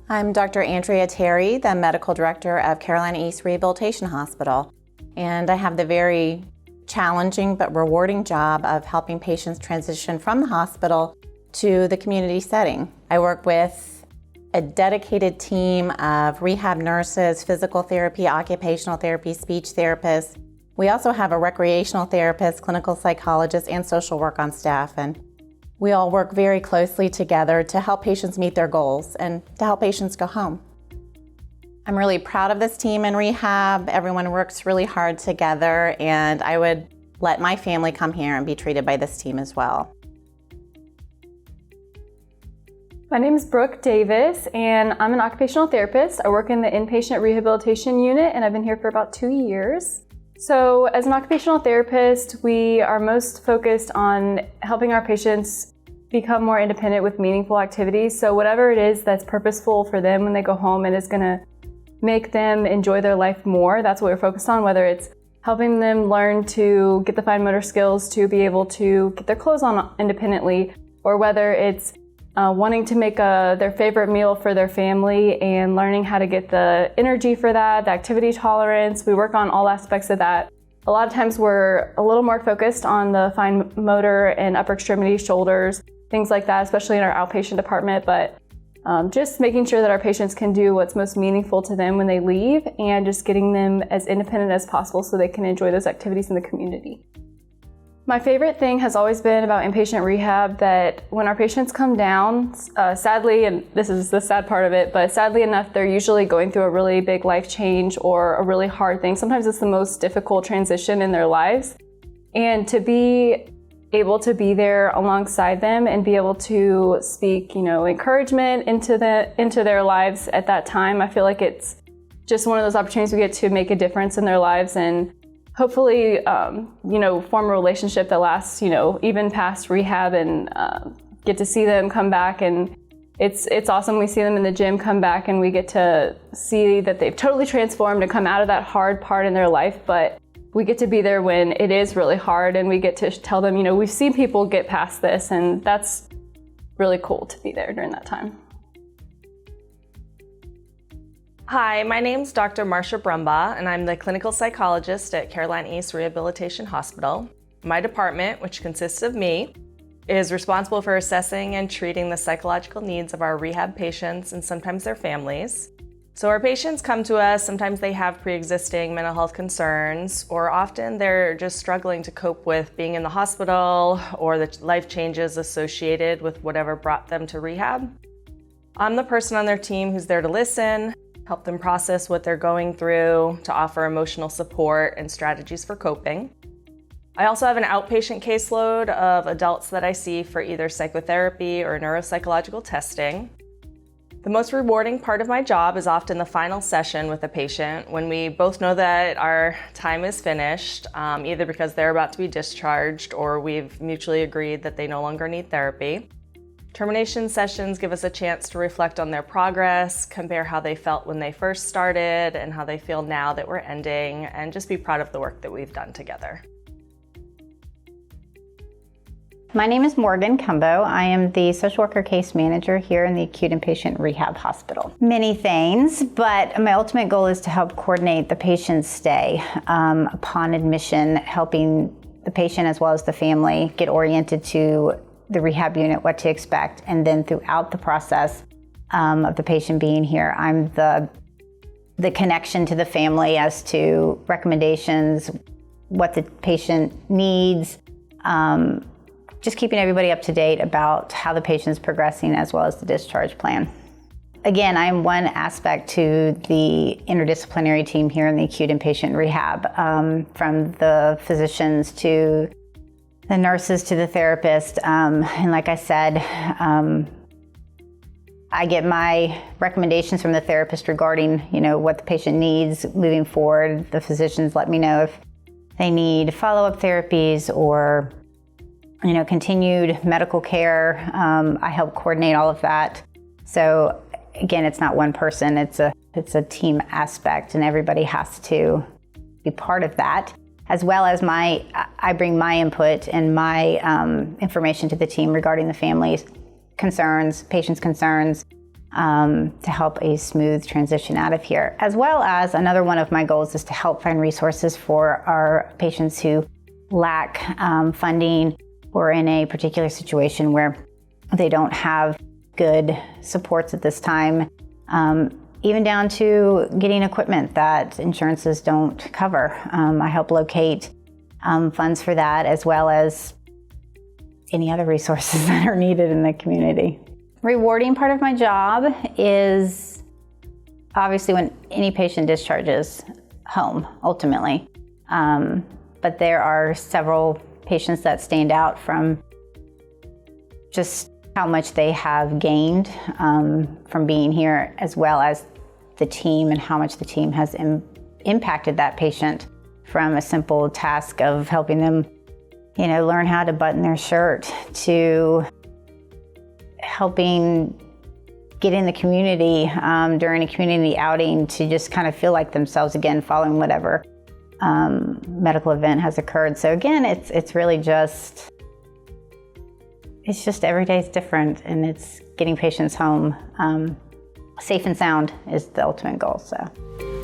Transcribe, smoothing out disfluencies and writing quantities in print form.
I'm Dr. Andrea Terry, the Medical Director of CarolinaEast Rehabilitation Hospital, and I have the very challenging but rewarding job of helping patients transition from the hospital to the community setting. I work with a dedicated team of rehab nurses, physical therapy, occupational therapy, speech therapists. We also have a recreational therapist, clinical psychologist, and social work on staff, and we all work very closely together to help patients meet their goals and to help patients go home. I'm really proud of this team in rehab. Everyone works really hard together, and I would let my family come here and be treated by this team as well. My name is Brooke Davis, and I'm an occupational therapist. I work in the inpatient rehabilitation unit, and I've been here for about 2 years. So as an occupational therapist, we are most focused on helping our patients become more independent with meaningful activities. So whatever it is that's purposeful for them when they go home and is going to make them enjoy their life more, that's what we're focused on, whether it's helping them learn to get the fine motor skills to be able to get their clothes on independently, or whether it's wanting to make their favorite meal for their family and learning how to get the energy for that, the activity tolerance. We work on all aspects of that. A lot of times we're a little more focused on the fine motor and upper extremity, shoulders, things like that, especially in our outpatient department, but just making sure that our patients can do what's most meaningful to them when they leave and just getting them as independent as possible so they can enjoy those activities in the community. My favorite thing has always been about inpatient rehab that when our patients come down, sadly, and this is the sad part of it, but sadly enough, they're usually going through a really big life change or a really hard thing. Sometimes it's the most difficult transition in their lives. And to be able to be there alongside them and be able to speak, encouragement into their lives at that time, I feel like it's just one of those opportunities we get to make a difference in their lives and hopefully, form a relationship that lasts, even past rehab and get to see them come back. And it's awesome. We see them in the gym come back and we get to see that they've totally transformed and come out of that hard part in their life. But we get to be there when it is really hard and we get to tell them, we've seen people get past this, and that's really cool to be there during that time. Hi, my name's Dr. Marcia Brumbaugh, and I'm the clinical psychologist at CarolinaEast Rehabilitation Hospital. My department, which consists of me, is responsible for assessing and treating the psychological needs of our rehab patients and sometimes their families. So our patients come to us, sometimes they have pre-existing mental health concerns, or often they're just struggling to cope with being in the hospital or the life changes associated with whatever brought them to rehab. I'm the person on their team who's there to listen, help them process what they're going through, to offer emotional support and strategies for coping. I also have an outpatient caseload of adults that I see for either psychotherapy or neuropsychological testing. The most rewarding part of my job is often the final session with a patient when we both know that our time is finished, either because they're about to be discharged or we've mutually agreed that they no longer need therapy. Termination sessions give us a chance to reflect on their progress, compare how they felt when they first started and how they feel now that we're ending, and just be proud of the work that we've done together. My name is Morgan Cumbo. I am the social worker case manager here in the Acute Inpatient Rehab Hospital. Many things, but my ultimate goal is to help coordinate the patient's stay upon admission, helping the patient as well as the family get oriented to the rehab unit, what to expect, and then throughout the process of the patient being here, I'm the connection to the family as to recommendations, what the patient needs, just keeping everybody up to date about how the patient's progressing as well as the discharge plan. Again, I'm one aspect to the interdisciplinary team here in the acute inpatient rehab, from the physicians to the nurses to the therapist, and like I said, I get my recommendations from the therapist regarding, what the patient needs moving forward. The physicians let me know if they need follow-up therapies or, continued medical care. I help coordinate all of that. So again, it's not one person; it's a team aspect, and everybody has to be part of that. As well as I bring my input and my information to the team regarding the family's concerns, patients' concerns, to help a smooth transition out of here. As well as another one of my goals is to help find resources for our patients who lack funding or in a particular situation where they don't have good supports at this time, even down to getting equipment that insurances don't cover. I help locate funds for that, as well as any other resources that are needed in the community. Rewarding part of my job is obviously when any patient discharges home, ultimately. But there are several patients that stand out from just how much they have gained from being here, as well as the team and how much the team has impacted that patient, from a simple task of helping them, learn how to button their shirt, to helping get in the community during a community outing, to just kind of feel like themselves again following whatever medical event has occurred. So again, it's really just, every day is different, and it's getting patients home safe and sound is the ultimate goal. So.